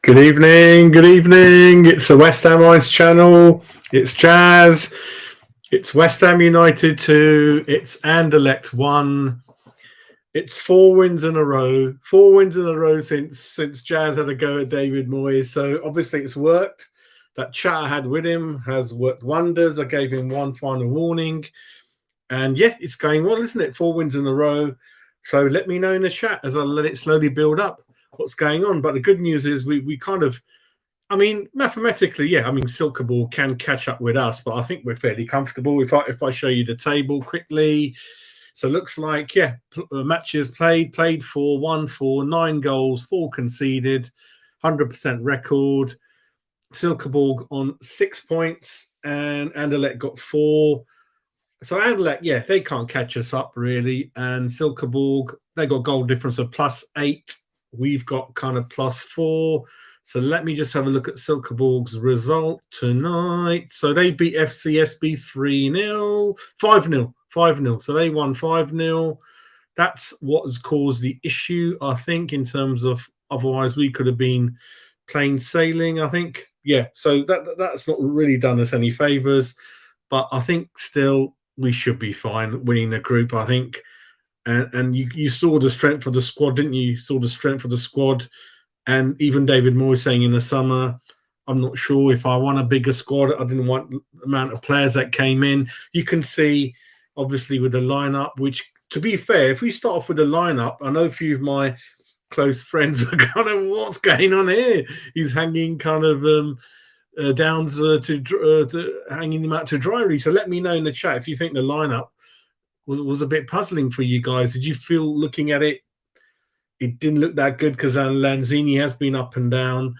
Good evening, good evening. It's the West Hamites channel. It's Jazz. It's West Ham United 2. It's Anderlecht 1. It's 4 wins in a row. 4 wins in a row since Jazz had a go at David Moyes. So obviously it's worked. That chat I had with him has worked wonders. I gave him one final warning. And yeah, it's going well, isn't it? 4 wins in a row. So let me know in the chat as I let it slowly build up what's going on. But the good news is we kind of, I mean, mathematically, yeah, I mean, Silkeborg can catch up with us, but I think we're fairly comfortable. If I show you the table quickly, so it looks like, yeah, matches played 4, 1-4, 9 goals, 4 conceded, 100% record. Silkeborg on 6 points, and Anderlecht got 4. So Anderlecht, yeah, they can't catch us up really. And Silkeborg, they got goal difference of +8. We've got kind of +4. So let me just have a look at Silkeborg's result tonight. So they beat FCSB 3-0, 5-0, 5-0. So they won 5-0. That's what has caused the issue, I think, in terms of otherwise we could have been plain sailing, I think. Yeah, so that's not really done us any favours. But I think still we should be fine winning the group, I think. And you saw the strength of the squad, didn't you? You saw the strength of the squad. And even David Moyes saying in the summer, I'm not sure if I want a bigger squad. I didn't want the amount of players that came in. You can see, obviously, with the lineup, which, to be fair, if we start off with the lineup, I know a few of my close friends are kind of, what's going on here? He's hanging kind of Downs to hanging them out to dry. So let me know in the chat if you think the lineup was a bit puzzling for you guys. Did you feel looking at it, it didn't look that good because Lanzini has been up and down,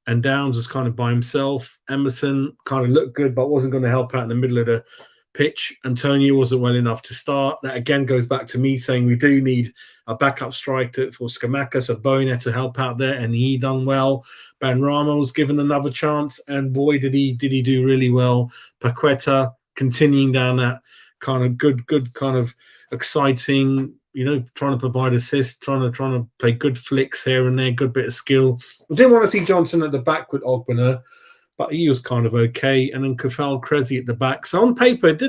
and Downs was kind of by himself. Emerson kind of looked good, but wasn't going to help out in the middle of the pitch. Antonio wasn't well enough to start. That again goes back to me saying we do need a backup striker for Scamacca, so Bowen had to help out there, and he done well. Benrahma was given another chance, and boy, did he do really well. Paqueta continuing down that kind of good kind of exciting, trying to provide assists, trying to play good flicks here and there, good bit of skill. I didn't want to see Johnson at the back with Ogbener, but he was kind of okay. And then Kefal Krezi at the back. So on paper, it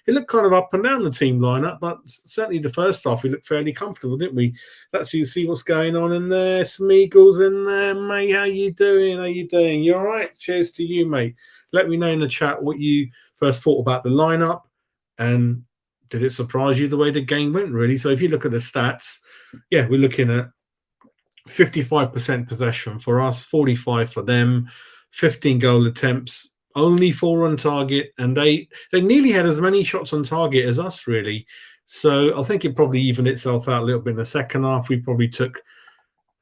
looked kind of up and down the team lineup, but certainly the first half we looked fairly comfortable, didn't we? Let's see what's going on in there. Smeagol's in there, mate. How you doing? You all right? Cheers to you, mate. Let me know in the chat what you first thought about the lineup, and did it surprise you the way the game went, really? So if you look at the stats, yeah, we're looking at 55% possession for us, 45 for them, 15 goal attempts, only 4 on target, and they nearly had as many shots on target as us, really. So I think it probably evened itself out a little bit in the second half. We probably took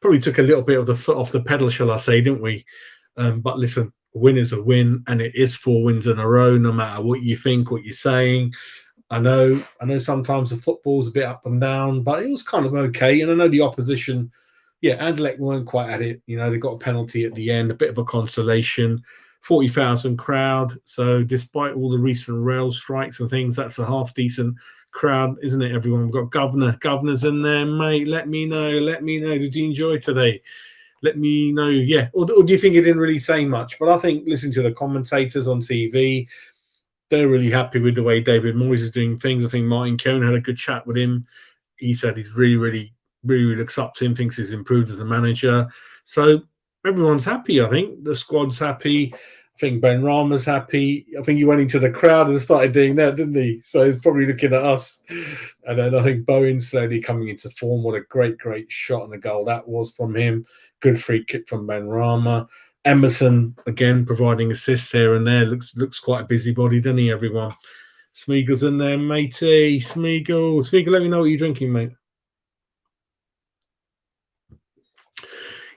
a little bit of the foot off the pedal, shall I say, didn't we? But listen, a win is a win, and it is 4 wins in a row, no matter what you think, what you're saying. I know sometimes the football's a bit up and down, but it was kind of okay. And I know the opposition, yeah, Anderlecht weren't quite at it. They got a penalty at the end, a bit of a consolation, 40,000 crowd. So despite all the recent rail strikes and things, that's a half decent crowd, isn't it, everyone? We've got Governor's in there, mate. Let me know. Did you enjoy today? Let me know, yeah. Or do you think it didn't really say much? But I think listening to the commentators on TV, they're really happy with the way David Moyes is doing things. I think Martin Keown had a good chat with him. He said he's really looks up to him, thinks he's improved as a manager. So everyone's happy, I think. The squad's happy. I think Benrahma's happy. I think he went into the crowd and started doing that, didn't he? So he's probably looking at us. And then I think Bowen's slowly coming into form. What a great shot on the goal that was from him. Good free kick from Benrahma. Emerson, again, providing assists here and there. Looks quite a busybody, doesn't he, everyone? Smeagol's in there, matey. Smeagol, let me know what you're drinking, mate.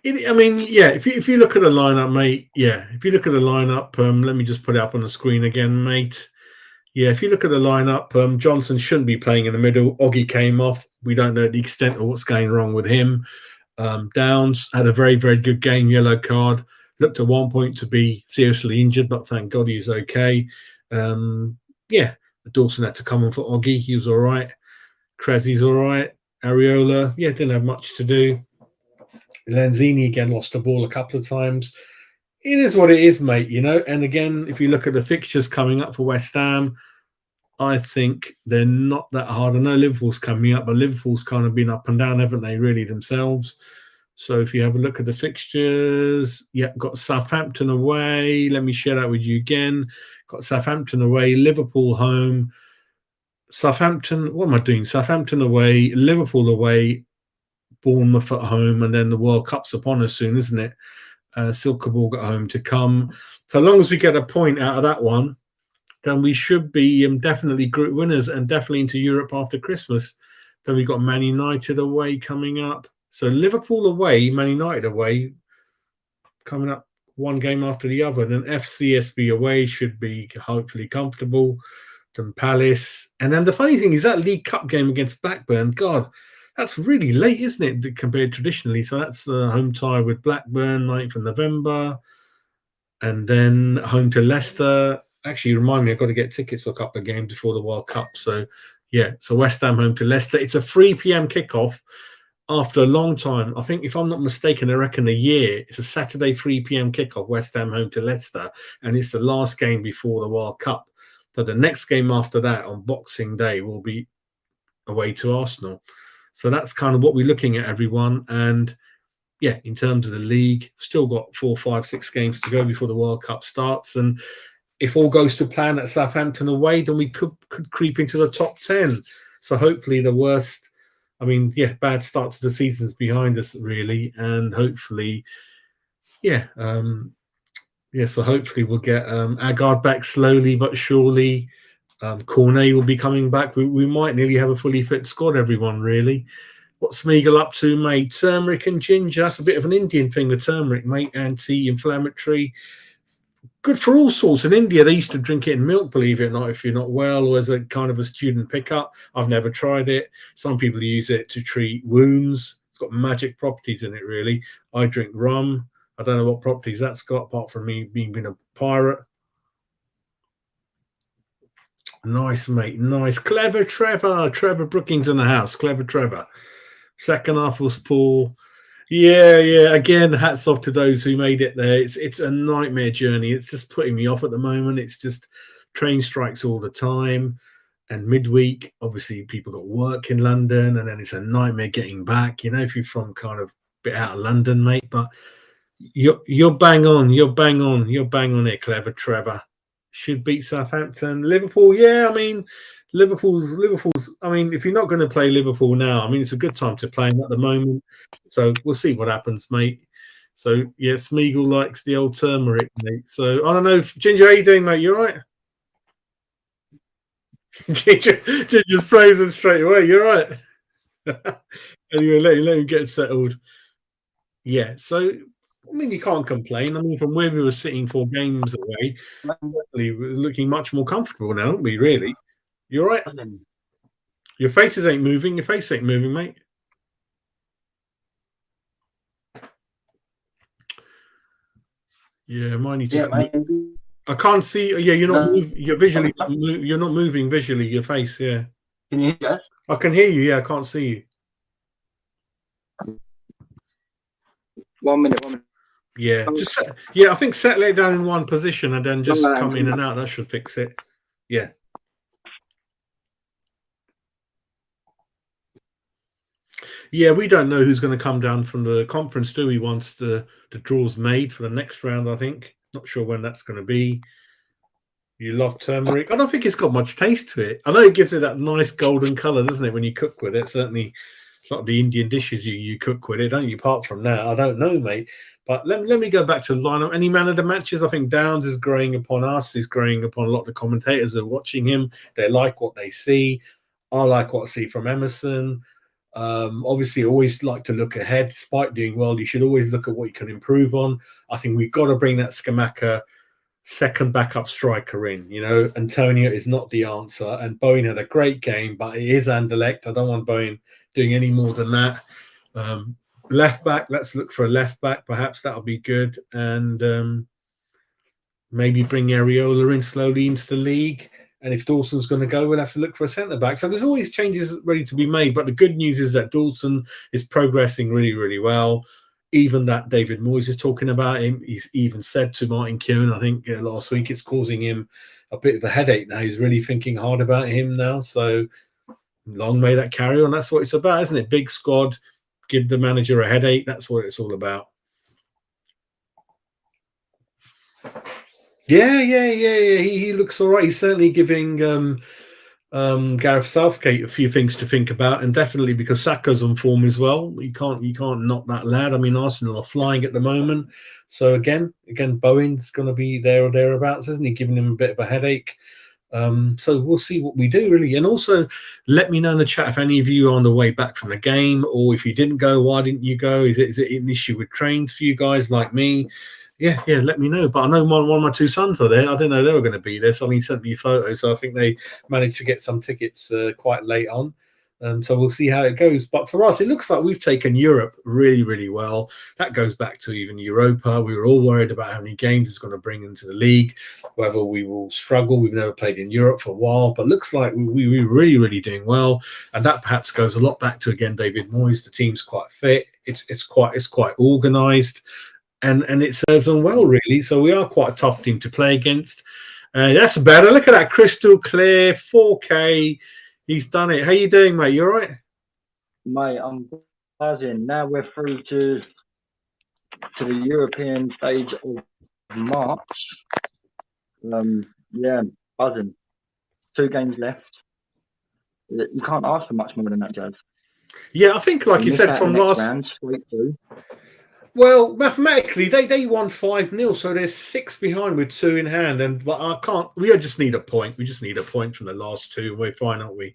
I mean, yeah, if you look at the lineup, mate, yeah, if you look at the lineup, let me just put it up on the screen again, mate. Yeah, if you look at the lineup, Johnson shouldn't be playing in the middle. Oggy came off. We don't know the extent of what's going wrong with him. Downs had a very good game, yellow card. Looked at one point to be seriously injured, but thank God he's okay. Yeah, Dawson had to come on for Oggy. He was all right. Krezi's all right. Areola, yeah, didn't have much to do. Lanzini again lost the ball a couple of times. It is what it is, mate, you know. And again, if you look at the fixtures coming up for West Ham, I think they're not that hard. I know Liverpool's coming up, but Liverpool's kind of been up and down, haven't they, really, themselves? So if you have a look at the fixtures, yeah, got Southampton away. Let me share that with you again. Got Southampton away, Liverpool home, Southampton. What am I doing? Southampton away, Liverpool away, Bournemouth at home, and then the World Cup's upon us soon, isn't it? Silkeborg at home to come. So long as we get a point out of that one, then we should be definitely group winners and definitely into Europe after Christmas. Then we've got Man United away coming up. So Liverpool away, Man United away, coming up one game after the other. Then FCSB away should be hopefully comfortable. Then Palace. And then the funny thing is that League Cup game against Blackburn, God, that's really late, isn't it, compared traditionally? So that's a home tie with Blackburn, 9th of November. And then home to Leicester. Actually, remind me, I've got to get tickets for a couple of games before the World Cup. So, yeah, so West Ham home to Leicester. It's a 3 p.m. kickoff after a long time. I think, if I'm not mistaken, I reckon a year. It's a Saturday 3 p.m. kickoff, West Ham home to Leicester. And it's the last game before the World Cup. So the next game after that on Boxing Day will be away to Arsenal. So that's kind of what we're looking at, everyone. And yeah, in terms of the league, still got 4, 5, 6 games to go before the World Cup starts. And if all goes to plan at Southampton away, then we could creep into the top 10. So hopefully the worst, bad start to the season's behind us, really. And hopefully, so hopefully we'll get Agard back slowly but surely. Cornet will be coming back. We might nearly have a fully fit squad, everyone, really. What's Smeagol up to, mate? Turmeric and ginger. That's a bit of an Indian thing, the turmeric, mate. Anti-inflammatory. Good for all sorts. In India, they used to drink it in milk, believe it or not, if you're not well, or as a kind of a student pickup. I've never tried it. Some people use it to treat wounds. It's got magic properties in it, really. I drink rum. I don't know what properties that's got, apart from me being a pirate. Nice, mate. Nice. Clever Trevor. Trevor Brookings in the house. Clever Trevor. Second half was poor. Yeah. Again, hats off to those who made it there. It's a nightmare journey. It's just putting me off at the moment. It's just train strikes all the time. And midweek, obviously, people got work in London, and then it's a nightmare getting back. You know, if you're from kind of a bit out of London, mate. But you're bang on. You're bang on it, Clever Trevor. Should beat Southampton. Liverpool, yeah, Liverpool's if you're not going to play Liverpool now, it's a good time to play them at the moment. So we'll see what happens, mate. So yeah, Smeagol likes the old turmeric, mate. So I don't know, Ginger, how you doing, mate? You all right? Ginger's frozen straight away. You're right. Anyway, let him get settled. Yeah, so you can't complain. From where we were sitting 4 games away, we're looking much more comfortable now, aren't we, really? You're right. Your faces ain't moving. Your face ain't moving, mate. Yeah, mine need to. I can't see. Yeah, you're not. You're visually. You're not moving visually. Your face. Yeah. Can you hear us? I can hear you. Yeah, I can't see you. 1 minute. Yeah, I think settle it down in one position and then just come in and out. That should fix it. Yeah. Yeah, we don't know who's going to come down from the conference, do we? Once the draw's made for the next round, I think. Not sure when that's going to be. You love turmeric. I don't think it's got much taste to it. I know it gives it that nice golden colour, doesn't it, when you cook with it? Certainly, it's like the Indian dishes you cook with it, don't you? Apart from that, I don't know, mate. But let me go back to the lineup. Any man of the matches? I think Downs is growing upon us. He's growing upon a lot of the commentators who are watching him. They like what they see. I like what I see from Emerson. Obviously, always like to look ahead. Despite doing well, you should always look at what you can improve on. I think we've got to bring that Scamacca second backup striker in. Antonio is not the answer. And Bowen had a great game, but it is Anderlecht. I don't want Bowen doing any more than that. Left back, let's look for a left back. Perhaps that'll be good. And maybe bring Areola in slowly into the league. And if Dawson's going to go, we'll have to look for a centre back. So there's always changes ready to be made. But the good news is that Dawson is progressing really, really well. even that David Moyes is talking about him. He's even said to Martin Keown, I think last week, it's causing him a bit of a headache now. He's really thinking hard about him now. So long may that carry on. That's what it's about, isn't it? Big squad, give the manager a headache. That's what it's all about. Yeah. He looks all right. He's certainly giving Gareth Southgate a few things to think about, and definitely because Saka's on form as well. You can't knock that lad. I mean, Arsenal are flying at the moment. So again, Bowen's going to be there or thereabouts, isn't he? Giving him a bit of a headache. So we'll see what we do, really. And also, let me know in the chat if any of you are on the way back from the game, or if you didn't go, why didn't you go? Is it an issue with trains for you guys like me? Yeah, let me know. But I know one of my two sons are there. I didn't know they were going to be there. So he sent me photos. So I think they managed to get some tickets quite late on. So we'll see how it goes. But for us, it looks like we've taken Europe really, really well. That goes back to even Europa. We were all worried about how many games it's going to bring into the league, whether we will struggle. We've never played in Europe for a while, but looks like we're really, really doing well. And that perhaps goes a lot back to, again, David Moyes. The team's quite fit. It's quite organised. And it serves them well, really. So we are quite a tough team to play against. That's better. Look at that, crystal clear, 4K. He's done it. How you doing, mate? You all right? Mate, I'm buzzing. Now we're through to the European stage of March. Yeah, buzzing. 2 games left. You can't ask for much more than that, Jazz. Yeah, I think, like you said, from last round, straight through. Well, mathematically, they won 5-0, so they're 6 behind with 2 in hand. But I can't. We just need a point. We just need a point from the last 2. We're fine, aren't we?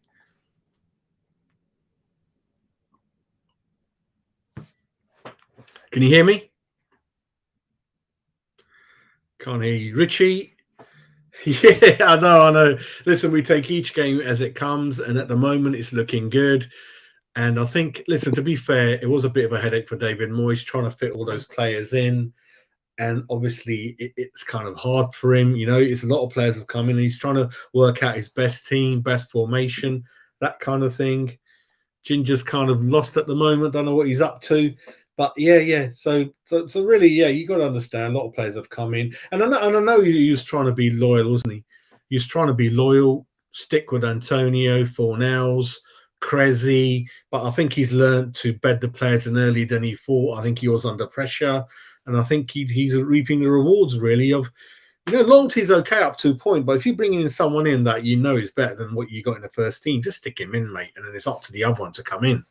Can you hear me? Can't hear you, Richie. Yeah, I know. Listen, we take each game as it comes, and at the moment, it's looking good. And I think, listen, to be fair, it was a bit of a headache for David Moyes trying to fit all those players in. And obviously, it's kind of hard for him. You know, it's a lot of players have come in. He's trying to work out his best team, best formation, that kind of thing. Ginger's kind of lost at the moment. Don't know what he's up to. But yeah. So really, yeah, you got to understand. A lot of players have come in, and I know he was trying to be loyal, wasn't he? He was trying to be loyal, stick with Antonio, Fornals, Cressy. But I think he's learned to bed the players in earlier than he thought. I think he was under pressure. And I think he's reaping the rewards, really, of, loyalty's okay up to a point. But if you're bringing in someone in that you know is better than what you got in the first team, just stick him in, mate. And then it's up to the other one to come in.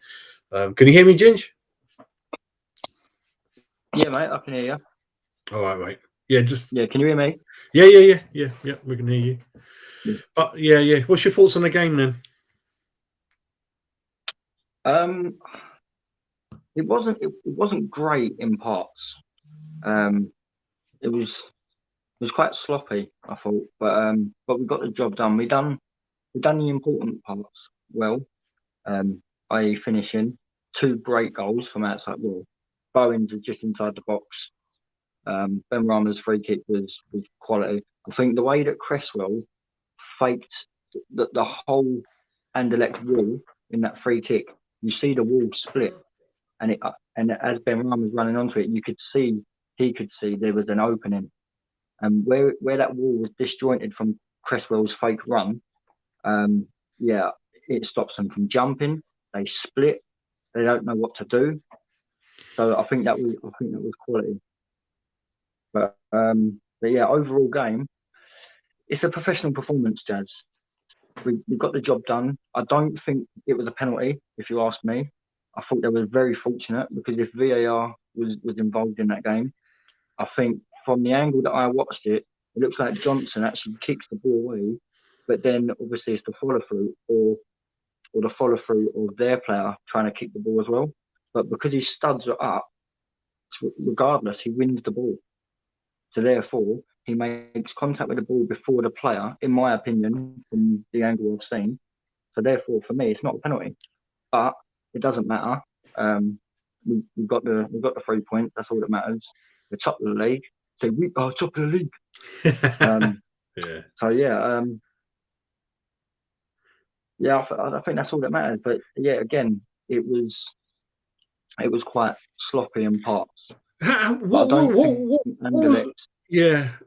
Can you hear me, Ginge? Yeah, mate, I can hear you. All right, mate. Yeah, can you hear me? Yeah, we can hear you. Yeah. But yeah. What's your thoughts on the game then? It wasn't great in parts. It was quite sloppy, I thought, but we got the job done. We done the important parts well, i.e. finishing 2 great goals from outside. Well, Bowen's are just inside the box. Benrahma's free kick was quality. I think the way that Cresswell faked the whole Anderlecht wall in that free kick, you see the wall split, and as Benrahma was running onto it, he could see there was an opening, and where that wall was disjointed from Cresswell's fake run, it stops them from jumping. They split. They don't know what to do. So I think that was quality. But yeah, overall game, it's a professional performance, Jazz. We got the job done. I don't think it was a penalty, if you ask me. I thought they were very fortunate, because if VAR was involved in that game, I think from the angle that I watched it looks like Johnson actually kicks the ball away, but then obviously it's the follow through or the follow through of their player trying to kick the ball as well. But because his studs are up, regardless, he wins the ball. So therefore, he makes contact with the ball before the player, in my opinion, from the angle I've seen. So therefore, for me, it's not a penalty. But it doesn't matter. We've got the 3 points. That's all that matters. We're top of the league. So we are top of the league. Yeah. So I think that's all that matters. But yeah, again, it was quite sloppy in parts. But I don't think Anderlecht.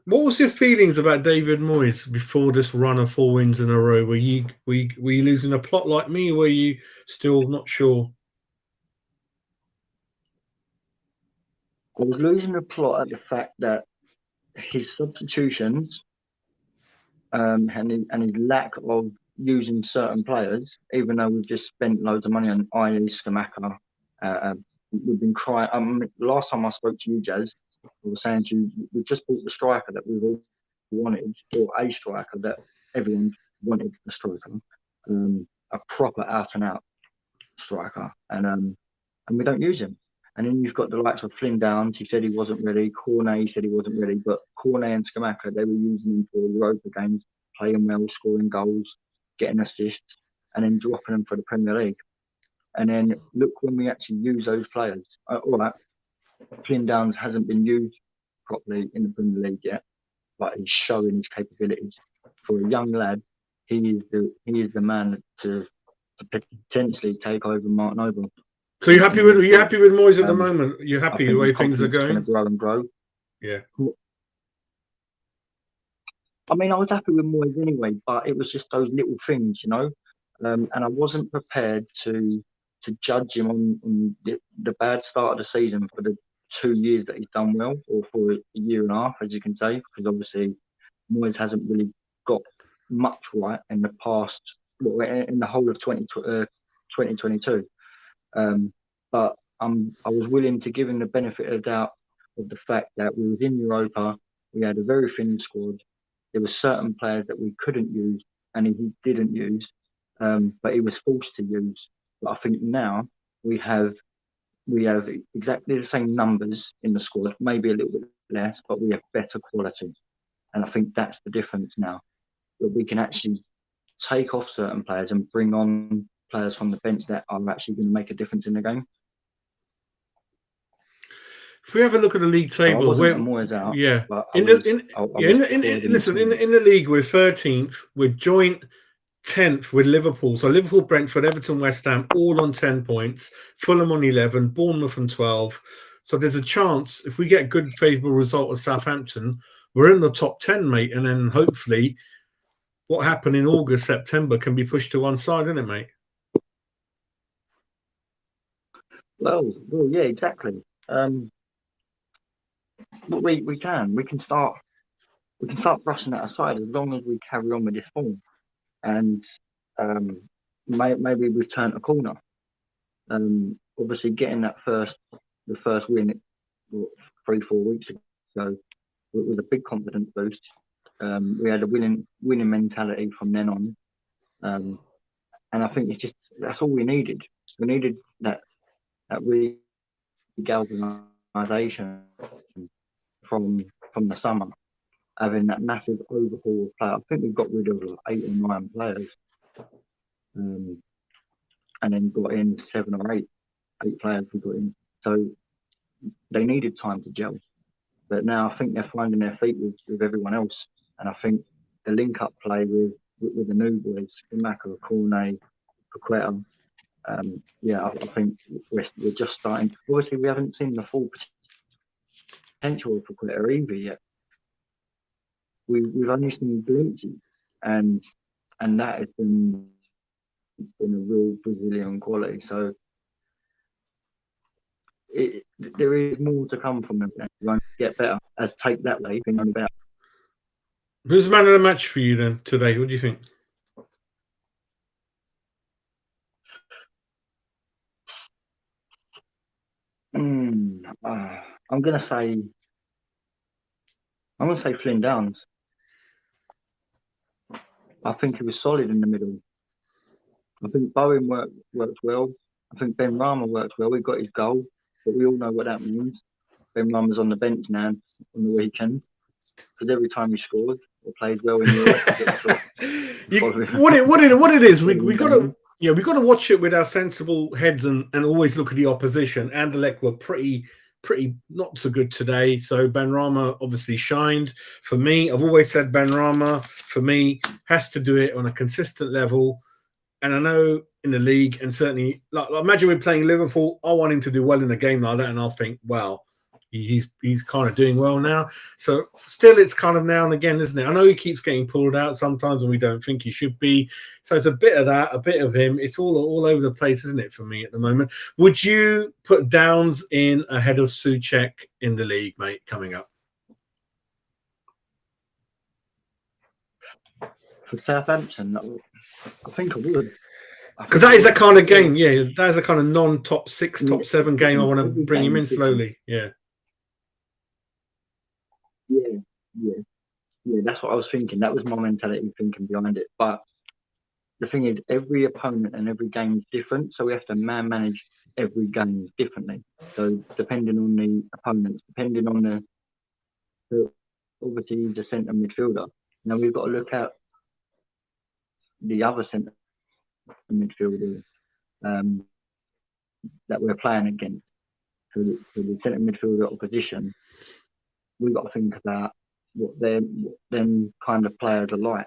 What was your feelings about David Moyes before this run of 4 wins in a row? Were you losing a plot like me, or were you still not sure? I was losing the plot at the fact that his substitutions and his lack of using certain players, even though we've just spent loads of money on i.e. Skamaka. We've been crying. Last time I spoke to you, Jazz, I was saying to you, we've just bought the striker that we've all wanted, or a striker that everyone wanted, a striker, a proper out-and-out striker, and we don't use him. And then you've got the likes of Flynn Downs. He said he wasn't ready. Cornet said he wasn't ready. But Cornet and Skamaka, they were using him for Europa games, playing well, scoring goals, getting assists, and then dropping them for the Premier League. And then look when we actually use those players. All right, Flynn Downs hasn't been used properly in the Premier League yet, but he's showing his capabilities. For a young lad, he is the man to potentially take over Martin O'Brien. So you're happy with Moyes at the moment? You're happy the way things are going? Going to grow and grow. Yeah. I mean, I was happy with Moyes anyway, but it was just those little things, you know. And I wasn't prepared to judge him on the bad start of the season for the 2 years that he's done well, or for a year and a half, as you can say, because obviously Moyes hasn't really got much right in the past, in the whole of 2022. But I was willing to give him the benefit of the doubt of the fact that we was in Europa, we had a very thin squad, there were certain players that we couldn't use and he didn't use, but he was forced to use. But I think now we have exactly the same numbers in the squad, maybe a little bit less, but we have better quality. And I think that's the difference now, that we can actually take off certain players and bring on players from the bench that are actually going to make a difference in the game. If we have a look at the league table, in the league we're 13th, we're joint 10th with Liverpool. So Liverpool, Brentford, Everton, West Ham, all on 10 points. Fulham on 11, Bournemouth on 12. So there's a chance if we get a good, favourable result at Southampton, we're in the top 10, mate. And then hopefully, what happened in August, September can be pushed to one side, isn't it, mate? Well, yeah, exactly. But we can start brushing that aside as long as we carry on with this form, and maybe we've turned a corner. Obviously, getting the first win 3-4 weeks ago, it was a big confidence boost. We had a winning mentality from then on, and I think that's all we needed. We needed that galvanisation from the summer, having that massive overhaul of players. I think we've got rid of 8 or 9 players, and then got in 7 or 8 players we got in. So they needed time to gel. But now I think they're finding their feet with everyone else. And I think the link-up play with the new boys, Skamaka, Cornet, Paqueta, I think we're just starting. Obviously, we haven't seen the full potential of Paqueta either yet. We've only seen glimpses, and that has been a real Brazilian quality. So there is more to come from them. We're going to get better. As take that way, being only better. Who's the man of the match for you then today? What do you think? I'm gonna say Flynn Downs. I think he was solid in the middle. I think Bowen worked well. I think Ben Rama worked well. He got his goal, but we all know what that means. Ben Rama's on the bench now on the weekend, because every time he scores or plays well in Europe, what it is, we got to watch it with our sensible heads and always look at the opposition. Anderlecht were pretty not so good today. So Ben Rama obviously shined. For me, I've always said Ben Rama, for me, has to do it on a consistent level. And I know in the league, and certainly, like imagine we're playing Liverpool, I want him to do well in a game like that, and I'll think, well, he's kind of doing well now. So still, it's kind of now and again, isn't it? I know he keeps getting pulled out sometimes when we don't think he should be. So it's a bit of that, a bit of him. It's all over the place, isn't it, for me at the moment? Would you put Downs in ahead of Souček in the league, mate, coming up? For Southampton, I think I would. Because that is a kind of game, yeah. That is a kind of non-top 6, top 7 game. I want to bring him in slowly, yeah. Yeah. That's what I was thinking. That was my mentality thinking behind it. But the thing is, every opponent and every game is different, so we have to manage every game differently. So depending on the opponents, depending on obviously he's a centre midfielder. Now we've got to look at the other centre midfielder that we're playing against. So the centre midfielder opposition, we've got to think about what them kind of players are like.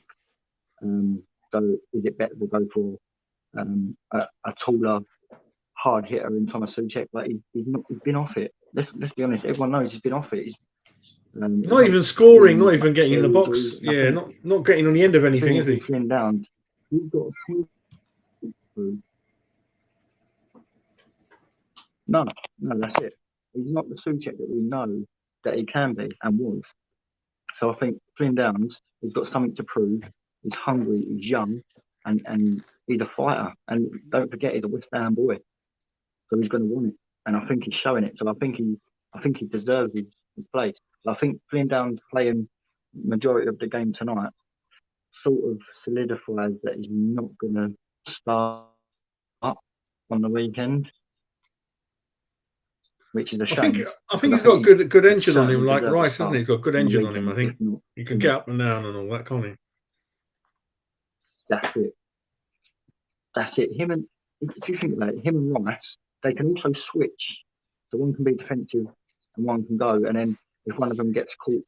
So is it better to go for a taller, hard hitter in Thomas Souček? Like he's been off it. Let's be honest. Everyone knows he's been off it. He's not even scoring, not even getting in the box. Yeah, not getting on the end of anything, is he? Down. He's got no, that's it. He's not the Souček that we know that he can be and was. So I think Flynn Downs, he's got something to prove. He's hungry, he's young, and he's a fighter. And don't forget, he's a West Ham boy, so he's going to want it. And I think he's showing it. So I think he deserves his place. So I think Flynn Downs playing majority of the game tonight sort of solidifies that he's not going to start up on the weekend, which is a shame. I think he's got good engine on him, like Rice, hasn't he? He's got good engine on him. I think he can get up and down and all that, can't he? That's it. If you think about it, him and Rice, they can also switch. So one can be defensive and one can go. And then if one of them gets caught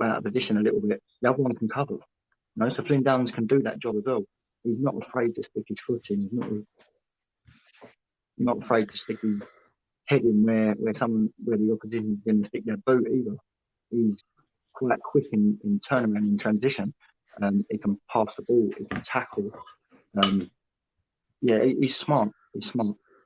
out of position a little bit, the other one can cover. So Flynn Downs can do that job as well. He's not afraid to stick his foot in. He's not afraid to stick his head in where the opposition is going to stick their boot either. He's quite quick in turnaround in transition. He can pass the ball. He can tackle. He's smart.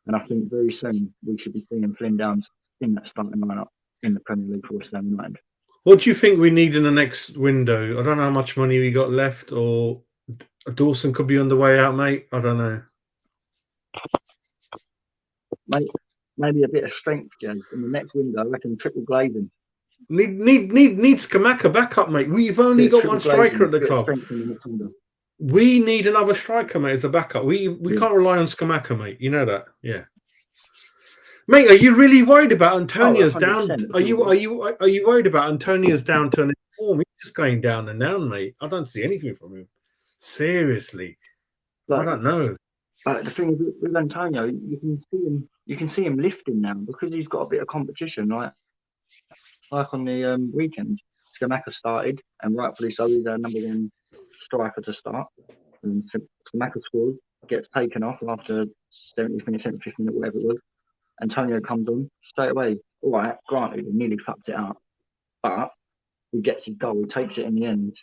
And I think very soon we should be seeing Flynn Downs in that starting lineup in the Premier League for West Ham United. What do you think we need in the next window? I don't know how much money we got left, or Dawson could be on the way out, mate. I don't know. Mate, maybe a bit of strength, Jay. In the next window, I reckon triple glazing. Needs Skamaka back up, mate. We've only got one striker at the club. We need another striker, mate, as a backup. We can't rely on Skamaka, mate. You know that, yeah. Mate, are you really worried about Antonia's down? Are you worried about Antonia's downturn in form? He's just going down and down, mate. I don't see anything from him. Seriously, I don't know. The thing is, with Antonio, you can see him lifting now because he's got a bit of competition. Like on the weekend, Skamaka started, and rightfully so. He's our number one striker to start. And Skamaka scores, gets taken off after 70th minute, 75th minute, whatever it was. Antonio comes on straight away. All right, granted, he nearly fucked it up, but he gets his goal. He takes it in the end,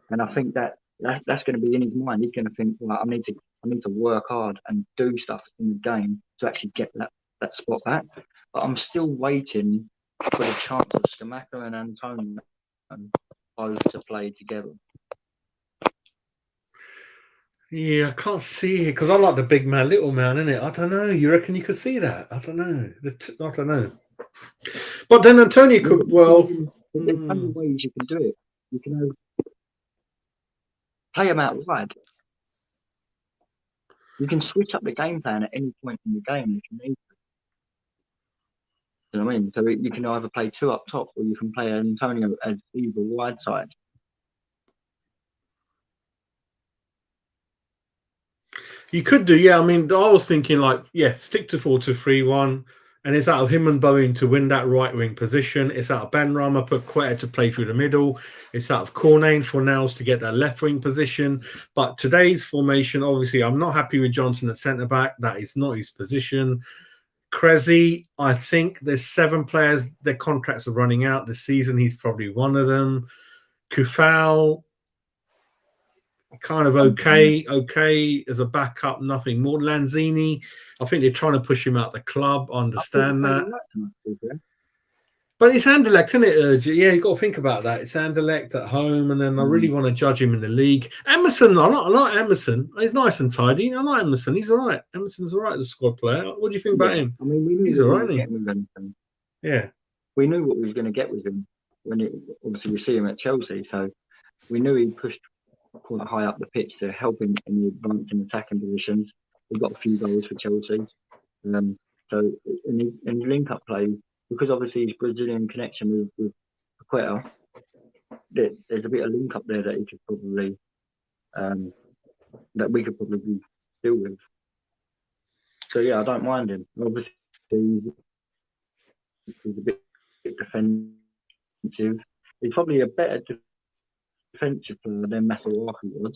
and I think that's going to be in his mind. He's going to think, well, I need to work hard and do stuff in the game to actually get that spot back. But I'm still waiting for the chance of Skamaka and Antonio both to play together. Yeah, I can't see it because I like the big man, little man, innit? I don't know. You reckon you could see that? I don't know. I don't know. But then Antonio could, well... There's many ways you can do it. You can play him out wide. You can switch up the game plan at any point in the game if you need to. You know what I mean? So you can either play two up top or you can play Antonio as either wide side. You could do, yeah. I mean, I was thinking stick to 4-2-3-1, and it's out of him and Bowen to win that right wing position. It's out of Benrahma, put Quetta to play through the middle. It's out of Cornane for Nels to get that left wing position. But today's formation, obviously, I'm not happy with Johnson at centre back. That is not his position. Cressy, I think there's 7 players, their contracts are running out this season. He's probably one of them. Kufal, kind of okay as a backup, nothing more. Lanzini, I think they're trying to push him out the club. I understand that. But it's Anderlecht, isn't it, Yeah, you've got to think about that. It's Anderlecht at home, and then I really want to judge him in the league. Emerson, I like Emerson. He's nice and tidy. I like Emerson. He's all right. Emerson's all right as a squad player. What do you think about him? I mean, we knew he's all right. Yeah, we knew what we was going to get with him obviously we see him at Chelsea, so we knew he pushed quite high up the pitch to help him in the advancing attacking positions. He got a few goals for Chelsea. So in the link-up play, because obviously his Brazilian connection with Paqueta, there's a bit of link-up there that he could probably, that we could probably deal with. So yeah, I don't mind him. Obviously, he's a bit defensive. He's probably a better defensive player than Masuaku was,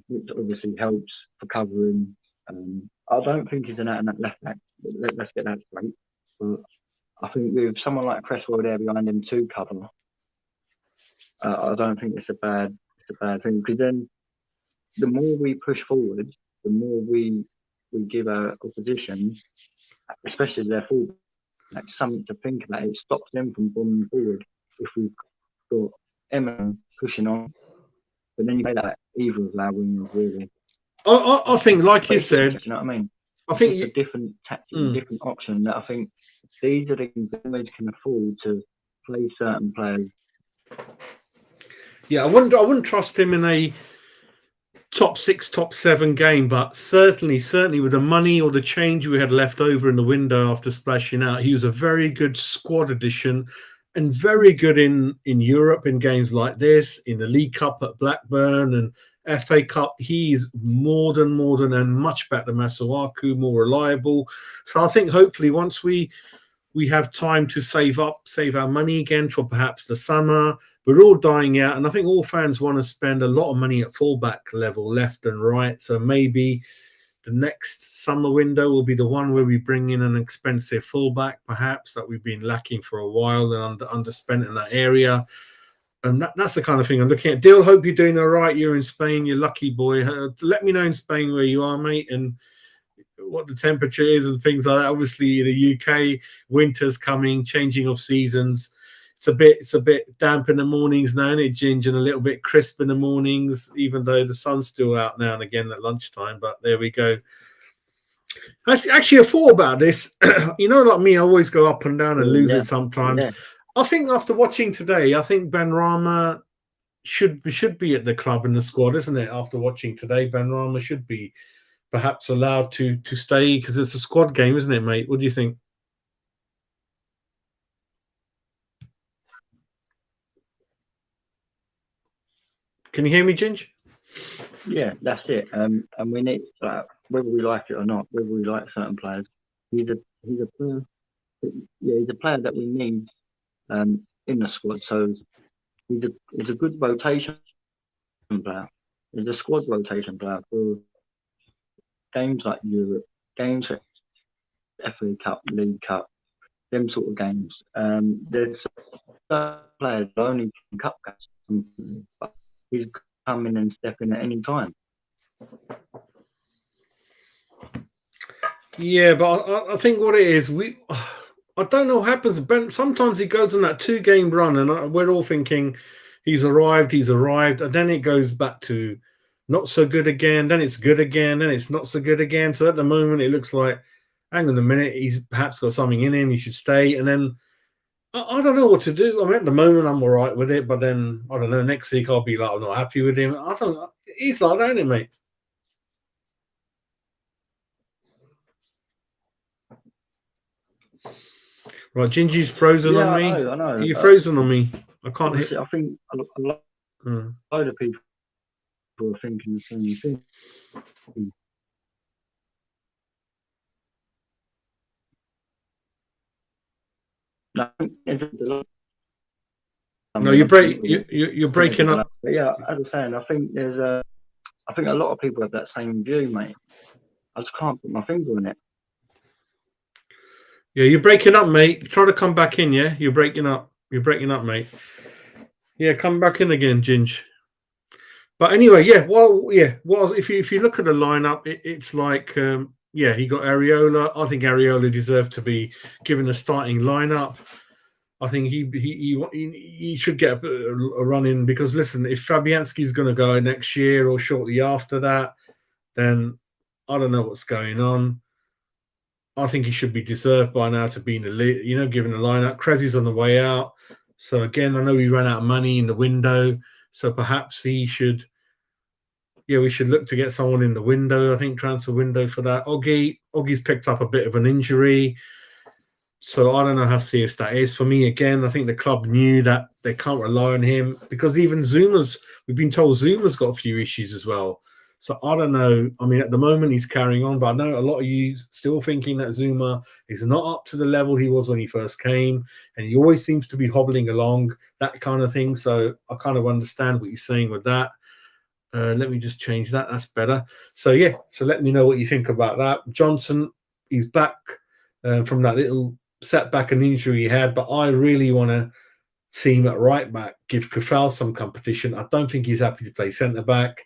which obviously helps for covering. I don't think he's an out-and-out left back. Let's get that straight. But I think with someone like Cresswell there behind him to cover, I don't think it's a bad thing, because then the more we push forward, the more we give our opposition, especially their fullback, something to think about. It stops them from bombing forward if we've got Emma pushing on. But then you make that either of our wingers, really. I think, like you said, you know what I mean? I think it's a different tactic, different option that I think these are the things that Moyes can afford to play certain players. Yeah, I wouldn't trust him in a top 6, top 7 game, but certainly with the money or the change we had left over in the window after splashing out, he was a very good squad addition and very good in Europe in games like this, in the League Cup at Blackburn and FA Cup. He's more than and much better than Masuaku, more reliable. So I think hopefully once we have time to save our money again for perhaps the summer. We're all dying out, and I think all fans want to spend a lot of money at fullback level, left and right. So maybe the next summer window will be the one where we bring in an expensive fullback, perhaps, that we've been lacking for a while and underspent in that area. And that's the kind of thing I'm looking at. Dill, hope you're doing all right. You're in Spain. You're lucky boy. Let me know in Spain where you are, mate, and what the temperature is and things like that. Obviously, in the UK, winter's coming, changing of seasons. It's a bit damp in the mornings now, isn't it, Ginge, and a little bit crisp in the mornings, even though the sun's still out now and again at lunchtime. But there we go. Actually, I thought about this. You know, like me, I always go up and down and lose it sometimes. Yeah. I think after watching today, I think Benrahma should be at the club in the squad, isn't it? After watching today, Benrahma should be perhaps allowed to stay, because it's a squad game, isn't it, mate? What do you think? Can you hear me, Ginge? Yeah, that's it. And we need, whether we like it or not, whether we like certain players, he's a player. Yeah, he's a player that we need in the squad. So he's a good rotation player. He's a squad rotation player for games like Europe, games like FA Cup, League Cup, them sort of games. There's some players that only can cup games, but he's come in and step in at any time. Yeah, but I think what it is, I don't know what happens. Ben, sometimes he goes on that 2-game run, and we're all thinking he's arrived, and then it goes back to not so good again, then it's good again, then it's not so good again. So at the moment, it looks like, hang on a minute, he's perhaps got something in him, he should stay. And then I don't know what to do. I mean, at the moment, I'm all right with it, but then, I don't know, next week I'll be like, I'm not happy with him. I don't know. He's like that, isn't he, mate? Right, Gingy's frozen on me. I know. You're frozen on me. I can't hit. I think a lot of people are thinking the same thing. No, you're breaking up. But yeah, as I'm saying, I think I think a lot of people have that same view, mate. I just can't put my finger on it. Yeah, you're breaking up, mate. Try to come back in. Yeah, you're breaking up. You're breaking up, mate. Yeah, come back in again, Ginge. But anyway, yeah. Well, yeah. Well, if you look at the lineup, it's like yeah, he got Areola. I think Areola deserved to be given the starting lineup. I think he should get a run in because listen, if Fabianski's going to go next year or shortly after that, then I don't know what's going on. I think he should be deserved by now to be in the lead, given the lineup. Kresi's on the way out. So again, I know he ran out of money in the window. So perhaps he should, we should look to get someone in the window, I think, transfer window for that. Oggy's picked up a bit of an injury. So I don't know how serious that is. For me, again, I think the club knew that they can't rely on him because even we've been told Zuma's got a few issues as well. So I don't know. I mean, at the moment he's carrying on, but I know a lot of you still thinking that Zuma is not up to the level he was when he first came, and he always seems to be hobbling along, that kind of thing. So I kind of understand what you're saying with that. Let me just change that. That's better. So yeah. So let me know what you think about that. Johnson, he's back from that little setback and injury he had, but I really want to see him at right back, give Kafal some competition. I don't think he's happy to play centre back.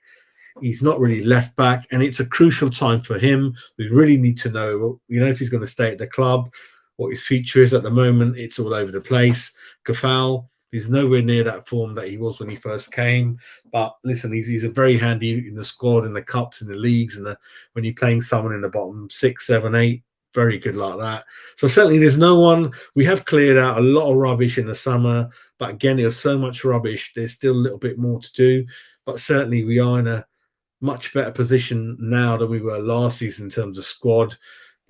He's not really left back, and it's a crucial time for him. We really need to know, if he's going to stay at the club, what his future is. At the moment, it's all over the place. Kafal, he's nowhere near that form that he was when he first came. But listen, he's a very handy in the squad, in the cups, in the leagues, and when you're playing someone in the bottom 6, 7, 8, very good like that. So certainly there's no one. We have cleared out a lot of rubbish in the summer, but again, there's so much rubbish. There's still a little bit more to do, but certainly we are in a much better position now than we were last season in terms of squad.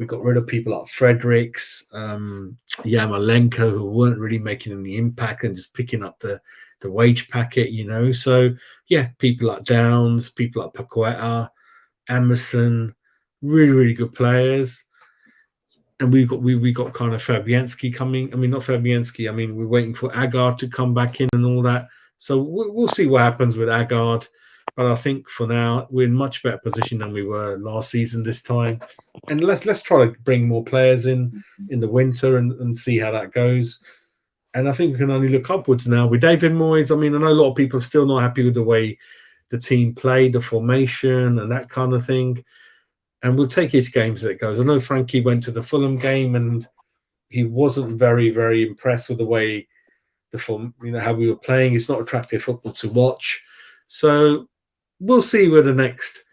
We got rid of people like Fredericks, Yamalenko, who weren't really making any impact and just picking up the wage packet, So yeah, people like Downs, people like Paqueta, Emerson, really, really good players. And we got kind of Fabianski coming. I mean, not Fabianski. I mean, we're waiting for Agard to come back in and all that. So we'll see what happens with Agard. But I think for now we're in much better position than we were last season this time. And let's try to bring more players in the winter and see how that goes. And I think we can only look upwards now with David Moyes. I mean, I know a lot of people are still not happy with the way the team played, the formation, and that kind of thing. And we'll take each game as it goes. I know Frankie went to the Fulham game and he wasn't very, very impressed with the way how we were playing. It's not attractive football to watch. So we'll see where the next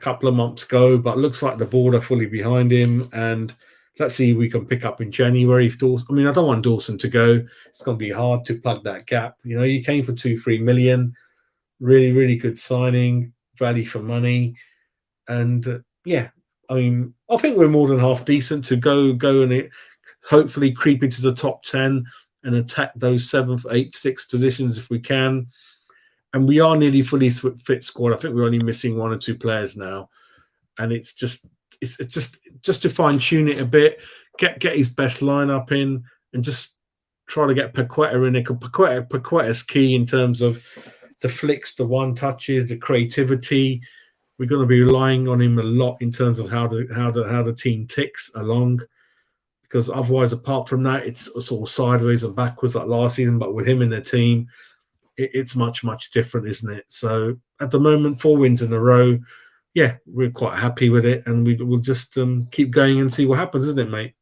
couple of months go. But it looks like the board are fully behind him. And let's see if we can pick up in January. I don't want Dawson to go. It's going to be hard to plug that gap. You came for 2-3 million. Really, really good signing, value for money. And I think we're more than half decent to go and hopefully creep into the top 10 and attack those 7th, 8th, 6th positions if we can. And we are nearly fully fit squad. I think we're only missing 1 or 2 players now, and it's just to fine tune it a bit, get his best lineup in, and just try to get Paqueta in. Paqueta's key in terms of the flicks, the one touches, the creativity. We're going to be relying on him a lot in terms of how the team ticks along, because otherwise, apart from that, it's sort of sideways and backwards like last season. But with him in the team, it's much, much different, isn't it? So at the moment, 4 wins in a row. Yeah, we're quite happy with it, and we'll just keep going and see what happens, isn't it, mate?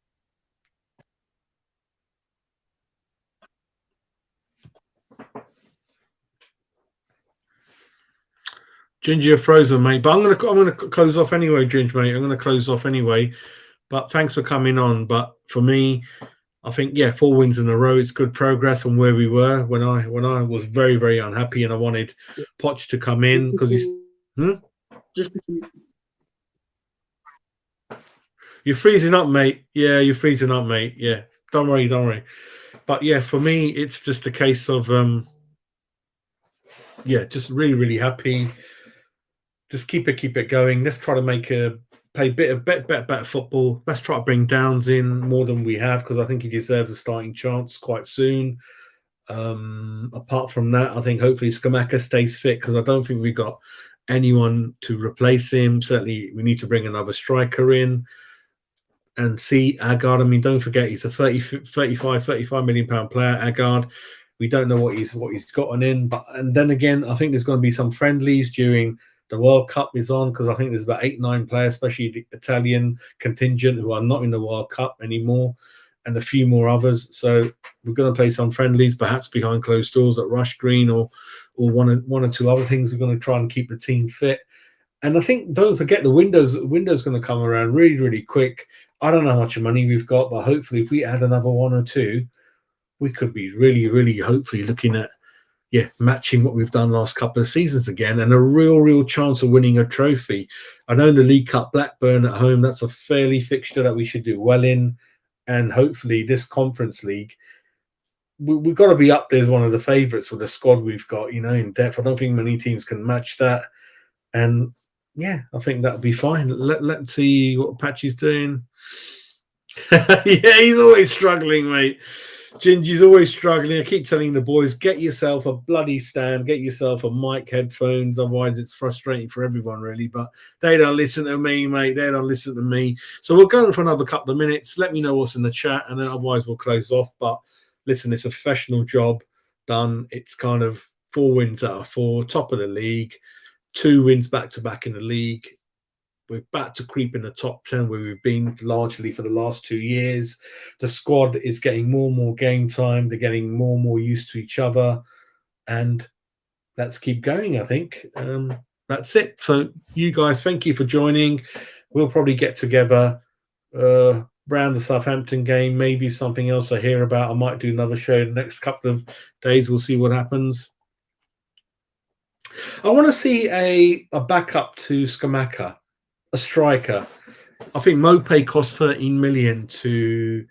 Ginger, you're frozen, mate. But I'm gonna close off anyway, Ginger, mate. I'm gonna close off anyway. But thanks for coming on. But for me, I think 4 wins in a row. It's good progress from where we were when I was very, very unhappy and I wanted Poch to come in because he's. You're freezing up, mate. Yeah, you're freezing up, mate. Yeah, don't worry. But for me, it's just a case of just really, really happy. Just keep it going. Let's try to play better football. Let's try to bring Downs in more than we have, because I think he deserves a starting chance quite soon. Apart from that, I think hopefully Skamaka stays fit, because I don't think we've got anyone to replace him. Certainly, we need to bring another striker in. and see Agard. I mean, don't forget he's a 35 million pound player. Agard, we don't know what he's gotten in, but and then again, I think there's going to be some friendlies during the World Cup is on, because I think there's about 8-9 players, especially the Italian contingent, who are not in the World Cup anymore, and a few more others. So we're going to play some friendlies, perhaps behind closed doors at Rush Green, or one or two other things. We're going to try and keep the team fit. And I think, don't forget, the window's going to come around really, really quick. I don't know how much money we've got, but hopefully if we add another one or two, we could be really, really hopefully looking at matching what we've done last couple of seasons again, and a real chance of winning a trophy. I know in the League Cup, Blackburn at home, that's a fairly fixture that we should do well in, and hopefully this Conference League, we've got to be up there as one of the favourites with the squad we've got, in depth. I don't think many teams can match that, and I think that'll be fine. Let's see what Patchy's doing. He's always struggling, mate. Gingy's always struggling. I keep telling the boys, get yourself a bloody stand, get yourself a mic, headphones. Otherwise, it's frustrating for everyone, really. But they don't listen to me, mate. They don't listen to me. So we'll go on for another couple of minutes. Let me know what's in the chat, and then otherwise we'll close off. But listen, it's a professional job done. It's kind of 4 wins out of 4, top of the league, 2 wins back-to-back in the league. We're back to creep in the top 10 where we've been largely for the last 2 years. The squad is getting more and more game time. They're getting more and more used to each other. And let's keep going, I think. That's it. So you guys, thank you for joining. We'll probably get together around the Southampton game. Maybe something else I hear about. I might do another show the next couple of days. We'll see what happens. I want to see a backup to Scamacca. A striker. I think Mopé cost 13 million to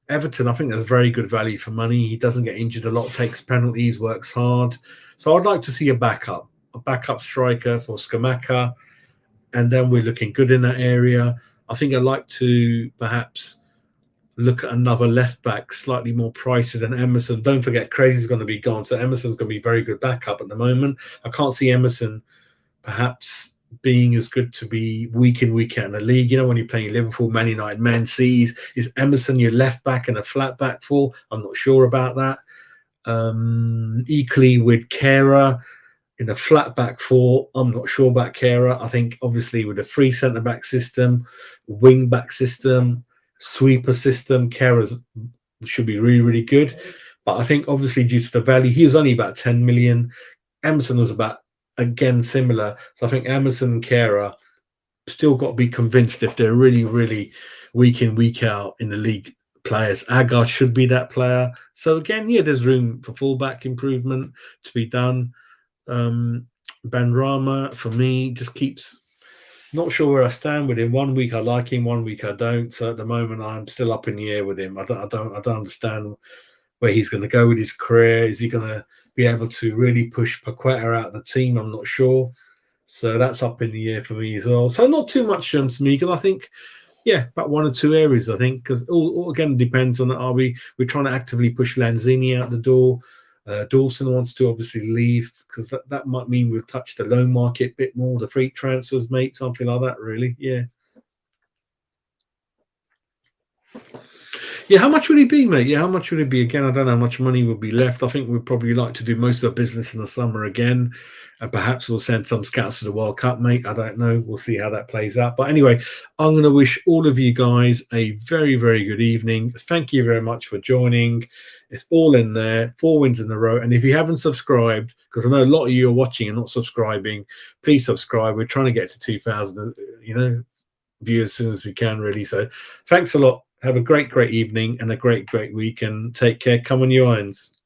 Everton. I think that's very good value for money. He doesn't get injured a lot, takes penalties, works hard. So I'd like to see a backup striker for Scamacca, and then we're looking good in that area. I think I'd like to perhaps look at another left back, slightly more pricey than Emerson. Don't forget, Crazy's going to be gone, so Emerson's going to be very good backup at the moment. I can't see Emerson perhaps being as good to be week in, week out in the league. When you're playing Liverpool, Man United, Man City, is Emerson your left back and a flat back for? I'm not sure about that. Equally with Kera in a flat back 4, I'm not sure about Kera. I think obviously with a free centre back system, wing back system, sweeper system, Kera should be really, really good. But I think obviously due to the value, he was only about 10 million. Emerson was about, again, similar. So I think Emerson and Kera still got to be convinced if they're really, really week in, week out in the league players. Agar should be that player. So again, there's room for fullback improvement to be done. Benrahma, for me, just keeps not sure where I stand with him. 1 week I like him, 1 week I don't. So at the moment, I'm still up in the air with him. I don't understand where he's going to go with his career. Is he going to be able to really push Paqueta out of the team? I'm not sure. So that's up in the air for me as well. So not too much Smeagol. I think, about 1 or 2 areas, I think, because all again depends on, we're trying to actively push Lanzini out the door. Dawson wants to obviously leave, because that might mean we'll touch the loan market a bit more, the free transfers, mate, something like that, really. How much would he be, mate? How much would it be? Again, I don't know how much money would be left. I think we'd probably like to do most of the business in the summer again, and perhaps we'll send some scouts to the World Cup, mate. I don't know. We'll see how that plays out. But anyway, I'm going to wish all of you guys a very, very good evening. Thank you very much for joining. It's all in there, 4 wins in a row. And if you haven't subscribed, because I know a lot of you are watching and not subscribing, please subscribe. We're trying to get to 2,000, viewers as soon as we can, really. So thanks a lot. Have a great, great evening and a great, great week, and take care. Come on, you irons.